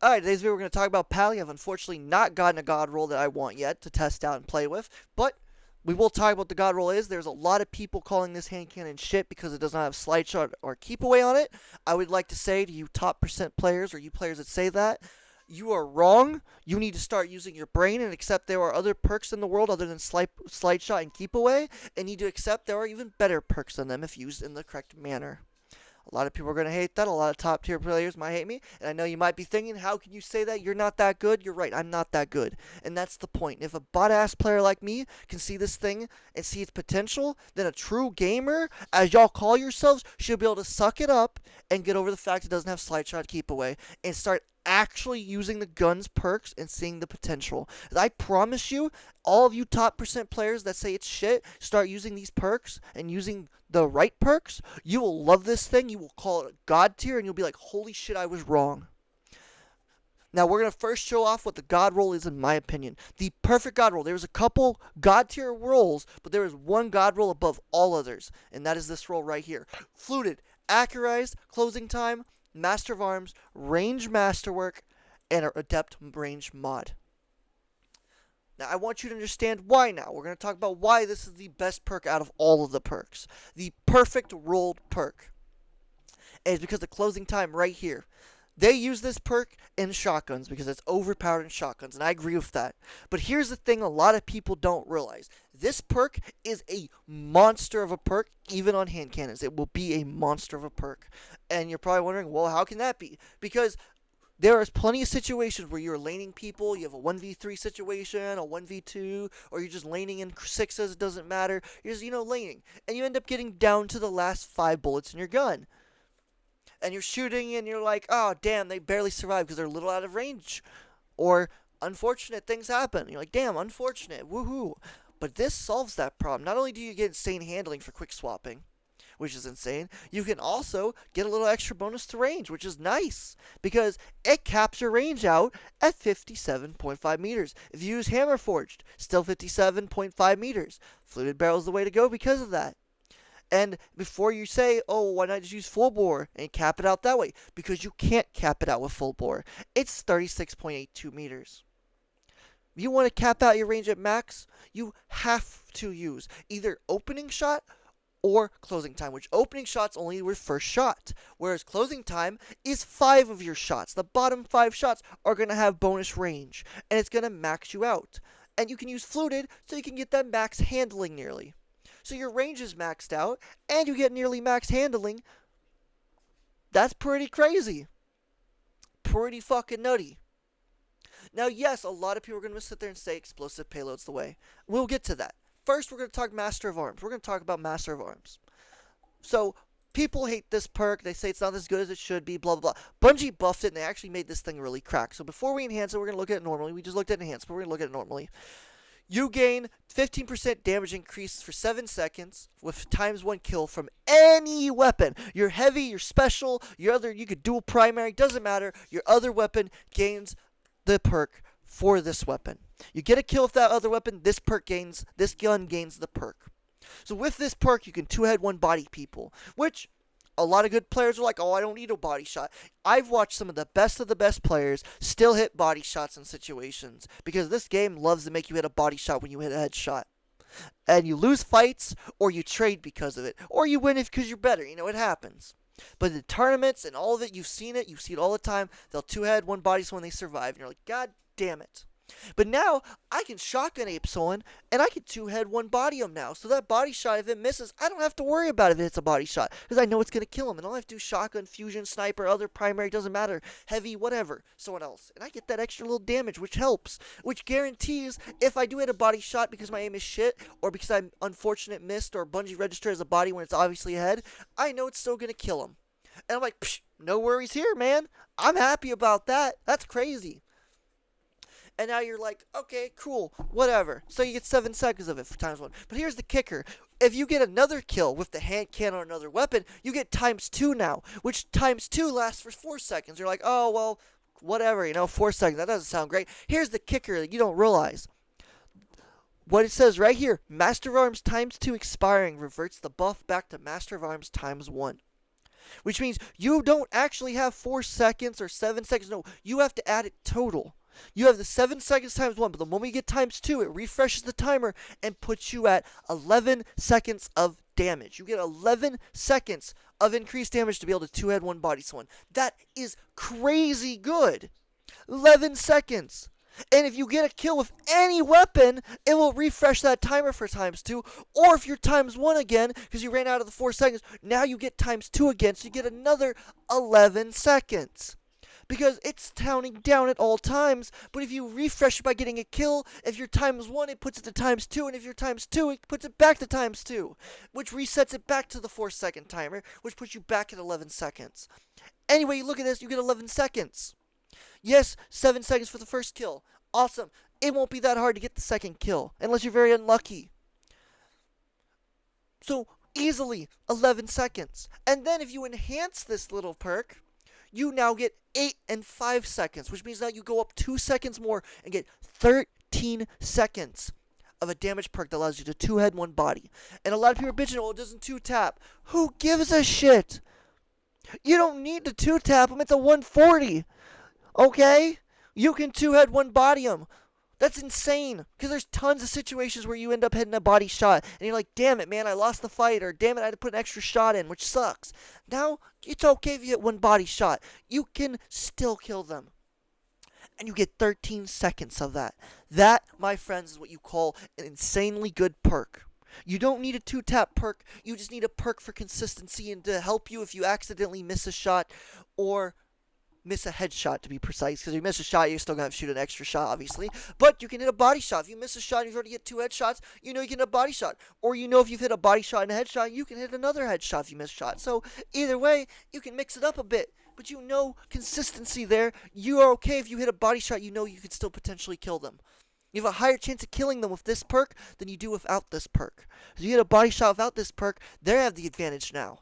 Alright, today's video we're going to talk about Pally. I've unfortunately not gotten a god roll that I want yet to test out and play with, but we will talk about what the god roll is. There's a lot of people calling this hand cannon shit because it does not have slide shot or keep away on it. I would like to say to you top percent players, or you players that say that, you are wrong. You need to start using your brain and accept there are other perks in the world other than slide shot and keep away, and need to accept there are even better perks than them if used in the correct manner. A lot of people are going to hate that. A lot of top tier players might hate me. And I know you might be thinking, how can you say that? You're not that good. You're right. I'm not that good. And that's the point. If a bot ass player like me can see this thing and see its potential, then a true gamer, as y'all call yourselves, should be able to suck it up and get over the fact it doesn't have slide shot keep away and start actually using the gun's perks and seeing the potential. I promise you, all of you top percent players that say it's shit, start using these perks and using the right perks, you will love this thing. You will call it a god tier and you'll be like, holy shit, I was wrong. Now, we're going to first show off what the god roll is, in my opinion. The perfect god roll. There's a couple god tier rolls, but there is one god roll above all others, and that is this roll right here. Fluted, accurized, closing time, master of arms, range masterwork, and adept range mod. Now, I want you to understand why now. We're going to talk about why this is the best perk out of all of the perks. The perfect rolled perk. And it's because the closing time right here. They use this perk in shotguns because it's overpowered in shotguns, and I agree with that. But here's the thing a lot of people don't realize. This perk is a monster of a perk, even on hand cannons. It will be a monster of a perk. And you're probably wondering, well, how can that be? Because there is plenty of situations where you're laning people, you have a 1v3 situation, a 1v2, or you're just laning in sixes, it doesn't matter. You're just, laning. And you end up getting down to the last 5 bullets in your gun. And you're shooting and you're like, oh, damn, they barely survived because they're a little out of range. Or unfortunate things happen. You're like, damn, unfortunate, woohoo. But this solves that problem. Not only do you get insane handling for quick swapping, which is insane, you can also get a little extra bonus to range, which is nice because it caps your range out at 57.5 meters. If you use Hammer Forged, still 57.5 meters. Fluted barrel is the way to go because of that. And before you say, oh, why not just use full bore and cap it out that way? Because you can't cap it out with full bore. It's 36.82 meters. If you want to cap out your range at max, you have to use either opening shot or closing time, which opening shot's only your first shot, whereas closing time is 5 of your shots. The bottom 5 shots are going to have bonus range, and it's going to max you out. And you can use fluted so you can get that max handling nearly. So your range is maxed out, and you get nearly max handling. That's pretty crazy. Pretty fucking nutty. Now, yes, a lot of people are going to sit there and say explosive payload's the way. We'll get to that. First, we're going to talk Master of Arms. We're going to talk about Master of Arms. So, people hate this perk. They say it's not as good as it should be, blah, blah, blah. Bungie buffed it, and they actually made this thing really crack. So, before we enhance it, we're going to look at it normally. We just looked at enhance, but we're going to look at it normally. You gain 15% damage increase for 7 seconds with ×1 kill from any weapon. Your heavy, your special, your other, you could dual primary, doesn't matter. Your other weapon gains the perk for this weapon. You get a kill with that other weapon, this gun gains the perk. So with this perk, you can 2-head 1 body people, which a lot of good players are like, oh, I don't need a body shot. I've watched some of the best players still hit body shots in situations because this game loves to make you hit a body shot when you hit a headshot. And you lose fights, or you trade because of it, or you win it because you're better. It happens. But the tournaments and all of it, you see it all the time. They'll 2-head 1 body when they survive, and you're like, God damn it. But now, I can shotgun ape someone, and I can 2-head 1 body him now. So that body shot, if it misses, I don't have to worry about if it's a body shot, because I know it's going to kill him. And all I have to do is shotgun, fusion, sniper, other primary, doesn't matter, heavy, whatever, someone else. And I get that extra little damage, which helps, which guarantees if I do hit a body shot because my aim is shit, or because I'm unfortunate missed, or Bungie registered as a body when it's obviously a head, I know it's still going to kill him. And I'm like, psh, no worries here, man. I'm happy about that. That's crazy. And now you're like, okay, cool, whatever. So you get 7 seconds of it for ×1. But here's the kicker. If you get another kill with the hand cannon or another weapon, you get ×2 now, which ×2 lasts for 4 seconds. You're like, oh, well, whatever, 4 seconds. That doesn't sound great. Here's the kicker that you don't realize. What it says right here, Master of Arms ×2 expiring reverts the buff back to Master of Arms ×1. which means you don't actually have 4 seconds or 7 seconds. No, you have to add it total. You have the 7 seconds times 1, but the moment you get times 2, it refreshes the timer and puts you at 11 seconds of damage. You get 11 seconds of increased damage to be able to two-head one body someone. That is crazy good. 11 seconds. And if you get a kill with any weapon, it will refresh that timer for times 2. Or if you're times 1 again, because you ran out of the 4 seconds, now you get times 2 again, so you get another 11 seconds. Because it's counting down at all times, but if you refresh it by getting a kill, if you're times 1, it puts it to times 2, and if you're times 2, it puts it back to times 2, which resets it back to the 4-second timer, which puts you back at 11 seconds. Anyway, you look at this, you get 11 seconds. Yes, 7 seconds for the first kill. Awesome. It won't be that hard to get the second kill, unless you're very unlucky. So, easily 11 seconds. And then if you enhance this little perk, you now get 8 and 5 seconds, which means now you go up 2 seconds more and get 13 seconds of a damage perk that allows you to two-head one body. And a lot of people are bitching, oh, it doesn't two-tap. Who gives a shit? You don't need to two-tap them. It's a 140. Okay? You can two-head one body them. That's insane, because there's tons of situations where you end up hitting a body shot, and you're like, damn it, man, I lost the fight, or damn it, I had to put an extra shot in, which sucks. Now, it's okay if you hit one body shot. You can still kill them. And you get 13 seconds of that. That, my friends, is what you call an insanely good perk. You don't need a two-tap perk, you just need a perk for consistency and to help you if you accidentally miss a shot, or miss a headshot to be precise, because if you miss a shot, you're still going to have to shoot an extra shot, obviously, but you can hit a body shot. If you miss a shot and you've already hit 2 headshots, you know you can hit a body shot, or you know if you've hit a body shot and a headshot, you can hit another headshot if you miss a shot. So either way, you can mix it up a bit, but you know consistency there. You are okay if you hit a body shot, you know you can still potentially kill them. You have a higher chance of killing them with this perk than you do without this perk. If you hit a body shot without this perk, they have the advantage now,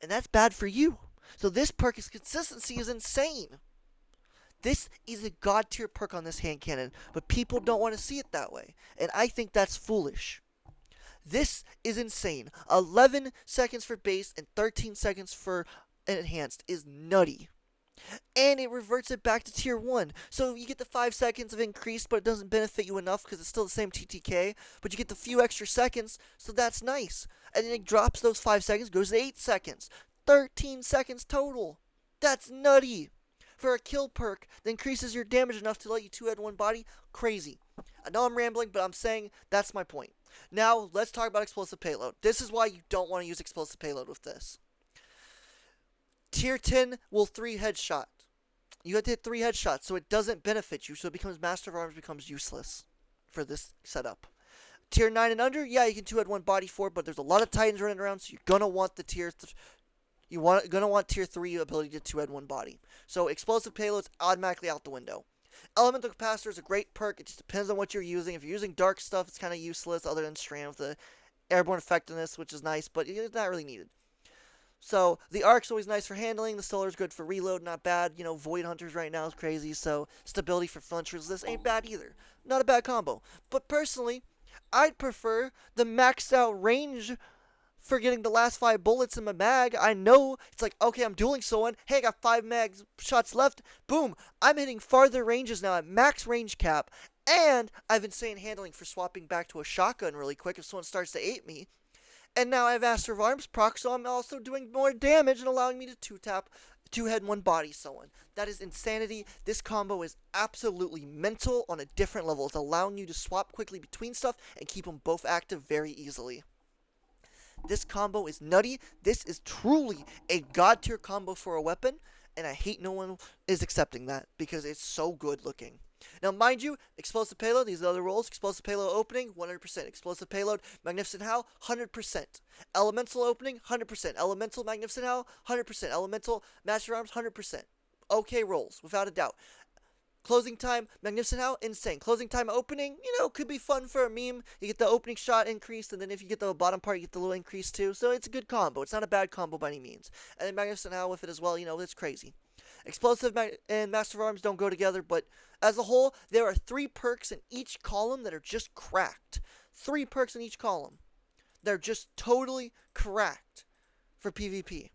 and that's bad for you. So this perk's consistency is insane. This is a god tier perk on this hand cannon, but people don't want to see it that way, and I think that's foolish. This is insane. 11 seconds for base and 13 seconds for enhanced is nutty. And it reverts it back to tier 1. So you get the 5 seconds of increase, but it doesn't benefit you enough because it's still the same TTK, but you get the few extra seconds, so that's nice. And then it drops those 5 seconds, goes to 8 seconds. 13 seconds total. That's nutty. For a kill perk that increases your damage enough to let you two-head one body, crazy. I know I'm rambling, but I'm saying that's my point. Now, let's talk about explosive payload. This is why you don't want to use explosive payload with this. Tier 10 will 3 headshot. You have to hit 3 headshots, so it doesn't benefit you, so it becomes Master of Arms becomes useless for this setup. Tier 9 and under, yeah, you can two-head one body for it, but there's a lot of Titans running around, so you're going to want the tier gonna want tier 3 ability to two-head one body. So explosive payload's automatically out the window. Elemental capacitor is a great perk. It just depends on what you're using. If you're using dark stuff, it's kind of useless other than Strand with the airborne effectiveness, which is nice, but it's not really needed. So the arc's always nice for handling. The solar's good for reload, not bad. You know, Void Hunters right now is crazy, so stability for flinch resist ain't bad either. Not a bad combo. But personally, I'd prefer the maxed out range for getting the last 5 bullets in my mag. I know it's like, okay, I'm dueling someone. Hey, I got 5 shots left. Boom. I'm hitting farther ranges now at max range cap. And I have insane handling for swapping back to a shotgun really quick if someone starts to ait me. And now I have Master of Arms proc, so I'm also doing more damage and allowing me to two-tap, two-head, one body someone. That is insanity. This combo is absolutely mental on a different level. It's allowing you to swap quickly between stuff and keep them both active very easily. This combo is nutty. This is truly a god tier combo for a weapon, and I hate no one is accepting that because it's so good looking. Now, mind you, explosive payload, these are the other rolls. Explosive payload opening, 100%. Explosive payload, Magnificent Howl, 100%. Elemental opening, 100%. Elemental Magnificent Howl, 100%. Elemental Master Arms, 100%. Okay rolls, without a doubt. Closing time, Magnificent Howl, insane. Closing time opening, could be fun for a meme. You get the opening shot increased, and then if you get the bottom part, you get the little increase too. So it's a good combo. It's not a bad combo by any means. And then Magnificent Howl with it as well, it's crazy. Explosive and Master of Arms don't go together, but as a whole, there are 3 perks in each column that are just cracked. 3 perks in each column. They're just totally cracked for PvP.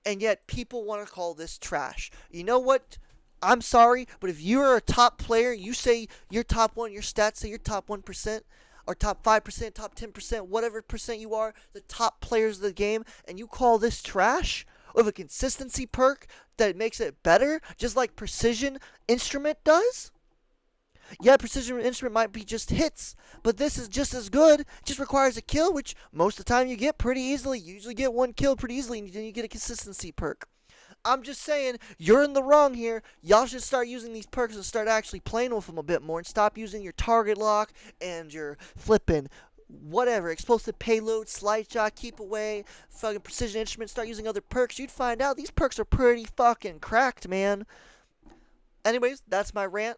And yet people want to call this trash. You know what? I'm sorry, but if you're a top player, you say you're top one, your stats say you're top 1%, or top 5%, top 10%, whatever percent you are, the top players of the game, and you call this trash with a consistency perk that makes it better, just like Precision Instrument does? Yeah, Precision Instrument might be just hits, but this is just as good. It just requires a kill, which most of the time you get pretty easily. You usually get one kill pretty easily, and then you get a consistency perk. I'm just saying, you're in the wrong here. Y'all should start using these perks and start actually playing with them a bit more and stop using your target lock and your flipping whatever, explosive payload, slide shot, keep away, fucking precision instrument, start using other perks. You'd find out these perks are pretty fucking cracked, man. Anyways, that's my rant.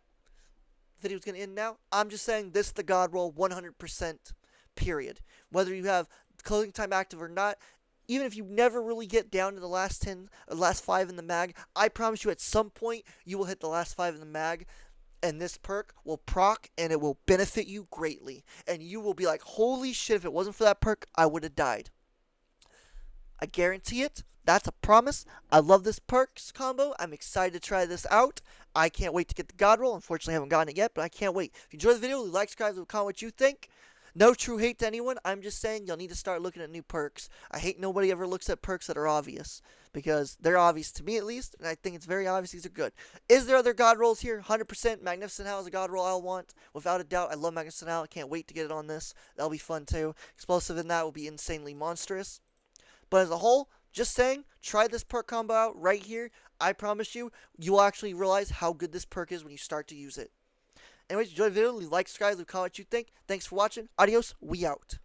Video's gonna end now. I'm just saying this is the god roll 100%, period. Whether you have closing time active or not, even if you never really get down to the last 10 or last 5 in the mag, I promise you at some point you will hit the last 5 in the mag, and this perk will proc and it will benefit you greatly. And you will be like, holy shit, if it wasn't for that perk, I would have died. I guarantee it. That's a promise. I love this perks combo. I'm excited to try this out. I can't wait to get the god roll. Unfortunately, I haven't gotten it yet, but I can't wait. If you enjoyed the video, like, subscribe, leave a comment what you think. No true hate to anyone. I'm just saying you'll need to start looking at new perks. I hate nobody ever looks at perks that are obvious, because they're obvious to me at least, and I think it's very obvious these are good. Is there other god rolls here? 100%. Magnificent Hal is a god roll I'll want. Without a doubt, I love Magnificent Hal. I can't wait to get it on this. That'll be fun too. Explosive in that will be insanely monstrous. But as a whole, just saying, try this perk combo out right here. I promise you, you'll actually realize how good this perk is when you start to use it. Anyways, enjoy the video, leave a like, subscribe, leave a comment what you think. Thanks for watching. Adios, we out.